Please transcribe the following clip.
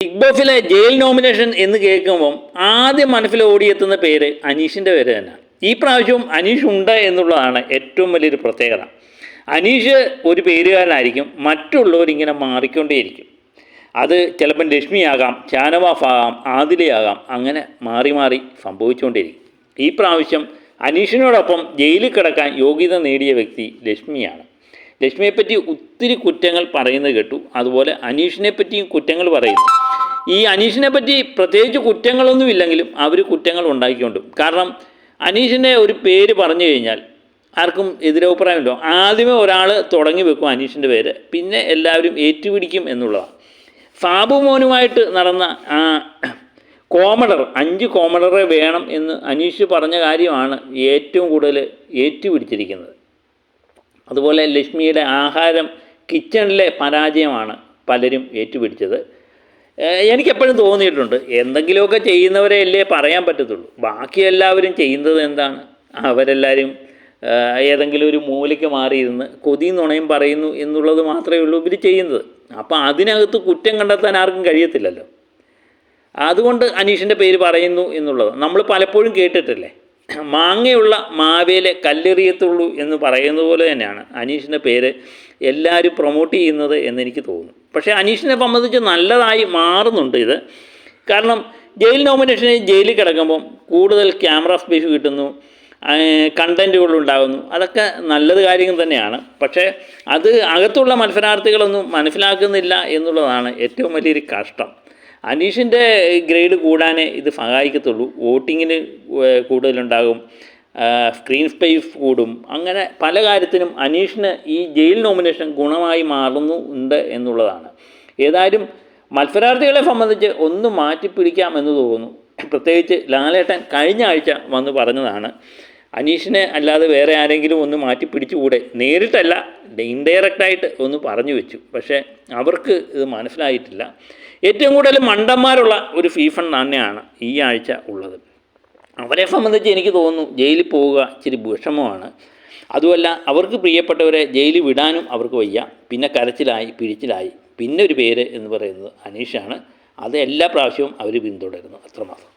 Big ബോസിലെ jail nomination എന്ന് കേൾക്കുമ്പം ആദ്യം മനസ്സിൽ ഓടിയെത്തുന്ന പേര് അനീഷിൻ്റെ പേര് തന്നെ. ഈ പ്രാവശ്യവും അനീഷ് ഉണ്ട് എന്നുള്ളതാണ് ഏറ്റവും വലിയൊരു പ്രത്യേകത. അനീഷ് ഒരു പേരുകാരനായിരിക്കും, മറ്റുള്ളവരിങ്ങനെ മാറിക്കൊണ്ടേയിരിക്കും. അത് ചിലപ്പം ലക്ഷ്മിയാകാം, ഷാനവാസാകാം, ആദിലയാകാം, അങ്ങനെ മാറി മാറി സംഭവിച്ചുകൊണ്ടിരിക്കും. ഈ പ്രാവശ്യം അനീഷിനോടൊപ്പം ജയിലിൽ കിടക്കാൻ യോഗ്യത നേടിയ വ്യക്തി ലക്ഷ്മിയാണ്. ലക്ഷ്മിയെപ്പറ്റി ഒത്തിരി കുറ്റങ്ങൾ പറയുന്നത് കേട്ടു. അതുപോലെ അനീഷിനെ പറ്റിയും കുറ്റങ്ങൾ പറയുന്നു. ഈ അനീഷിനെ പറ്റി പ്രത്യേകിച്ച് കുറ്റങ്ങളൊന്നുമില്ലെങ്കിലും അവർ കുറ്റങ്ങൾ ഉണ്ടാക്കിക്കൊണ്ടും. കാരണം അനീഷിൻ്റെ ഒരു പേര് പറഞ്ഞു കഴിഞ്ഞാൽ ആർക്കും എതിരഭിപ്രായമുണ്ടോ? ആദ്യമേ ഒരാൾ തുടങ്ങി വെക്കും അനീഷിൻ്റെ പേര്, പിന്നെ എല്ലാവരും ഏറ്റുപിടിക്കും എന്നുള്ളതാണ്. സാബു മോനുമായിട്ട് നടന്ന കോമഡർ 5 കോമഡറെ വേണം എന്ന് അനീഷ് പറഞ്ഞ കാര്യമാണ് ഏറ്റവും കൂടുതൽ ഏറ്റുപിടിച്ചിരിക്കുന്നത്. അതുപോലെ ലക്ഷ്മിയുടെ ആഹാരം കിച്ചണിലെ പരാജയമാണ് പലരും ഏറ്റുപിടിച്ചത്. എനിക്കെപ്പോഴും തോന്നിയിട്ടുണ്ട്, എന്തെങ്കിലുമൊക്കെ ചെയ്യുന്നവരെ അല്ലേ പറയാൻ പറ്റത്തുള്ളൂ. ബാക്കി എല്ലാവരും ചെയ്യുന്നത് എന്താണ്? അവരെല്ലാവരും ഏതെങ്കിലും ഒരു മൂലയ്ക്ക് മാറിയിരുന്ന് കൊതിയും നുണയും പറയുന്നു എന്നുള്ളത് മാത്രമേ ഉള്ളൂ ഇവർ ചെയ്യുന്നത്. അപ്പോൾ അതിനകത്ത് കുറ്റം കണ്ടെത്താൻ ആർക്കും കഴിയത്തില്ലല്ലോ. അതുകൊണ്ട് അനീഷിൻ്റെ പേര് പറയുന്നു എന്നുള്ളത് നമ്മൾ പലപ്പോഴും കേട്ടിട്ടില്ലേ. മാങ്ങയുള്ള മാവേലെ കല്ലെറിയത്തുള്ളൂ എന്ന് പറയുന്നത് പോലെ തന്നെയാണ് അനീഷിൻ്റെ പേര് എല്ലാവരും പ്രൊമോട്ട് ചെയ്യുന്നത് എന്നെനിക്ക് തോന്നുന്നു. പക്ഷേ അനീഷിനെ സംബന്ധിച്ച് നല്ലതായി മാറുന്നുണ്ട് ഇത്. കാരണം ജയിൽ നോമിനേഷന് ജയിലിൽ കിടക്കുമ്പം കൂടുതൽ ക്യാമറ സ്പേസ് കിട്ടുന്നു, കണ്ടൻറ്റുകൾ ഉണ്ടാകുന്നു. അതൊക്കെ നല്ലത് കാര്യം തന്നെയാണ്. പക്ഷേ അത് അകത്തുള്ള മത്സരാർത്ഥികളൊന്നും മനസ്സിലാക്കുന്നില്ല എന്നുള്ളതാണ് ഏറ്റവും വലിയൊരു കഷ്ടം. അനീഷിൻ്റെ ഗ്രേഡ് കൂടാനേ ഇത് സഹായിക്കത്തുള്ളൂ. വോട്ടിങ്ങിന് കൂടുതലുണ്ടാകും, സ്ക്രീൻ സ്പേസ് കൂടും, അങ്ങനെ പല കാര്യത്തിനും അനീഷിന് ഈ ജയിൽ നോമിനേഷൻ ഗുണമായി മാറുന്നുണ്ട് എന്നുള്ളതാണ്. ഏതായാലും മത്സരാർത്ഥികളെ സംബന്ധിച്ച് ഒന്ന് മാറ്റിപ്പിടിക്കാമെന്ന് തോന്നുന്നു. പ്രത്യേകിച്ച് ലാലേട്ടൻ കഴിഞ്ഞ ആഴ്ച വന്ന് പറഞ്ഞതാണ്, അനീഷിനെ അല്ലാതെ വേറെ ആരെങ്കിലും ഒന്ന് മാറ്റിപ്പിടിച്ചുകൂടെ. നേരിട്ടല്ല, ഇൻഡയറക്റ്റായിട്ട് ഒന്ന് പറഞ്ഞു വെച്ചു. പക്ഷേ അവർക്ക് ഇത് മനസ്സിലായിട്ടില്ല. ഏറ്റവും കൂടുതൽ മണ്ടന്മാരുള്ള ഒരു സീസൺ തന്നെയാണ് ഈ ആഴ്ച ഉള്ളത്. അവരെ സംബന്ധിച്ച് എനിക്ക് തോന്നുന്നു ജയിലിൽ പോവുക ഇച്ചിരി വിഷമമാണ്. അതുമല്ല, അവർക്ക് പ്രിയപ്പെട്ടവരെ ജയിലിൽ വിടാനും അവർക്ക് വയ്യ. പിന്നെ കരച്ചിലായി പിഴിച്ചിലായി. പിന്നെ ഒരു പേര് എന്ന് പറയുന്നത് അനീഷാണ്. അത് എല്ലാ പ്രാവശ്യവും അവർ പിന്തുടരുന്നു. അത്രമാത്രം.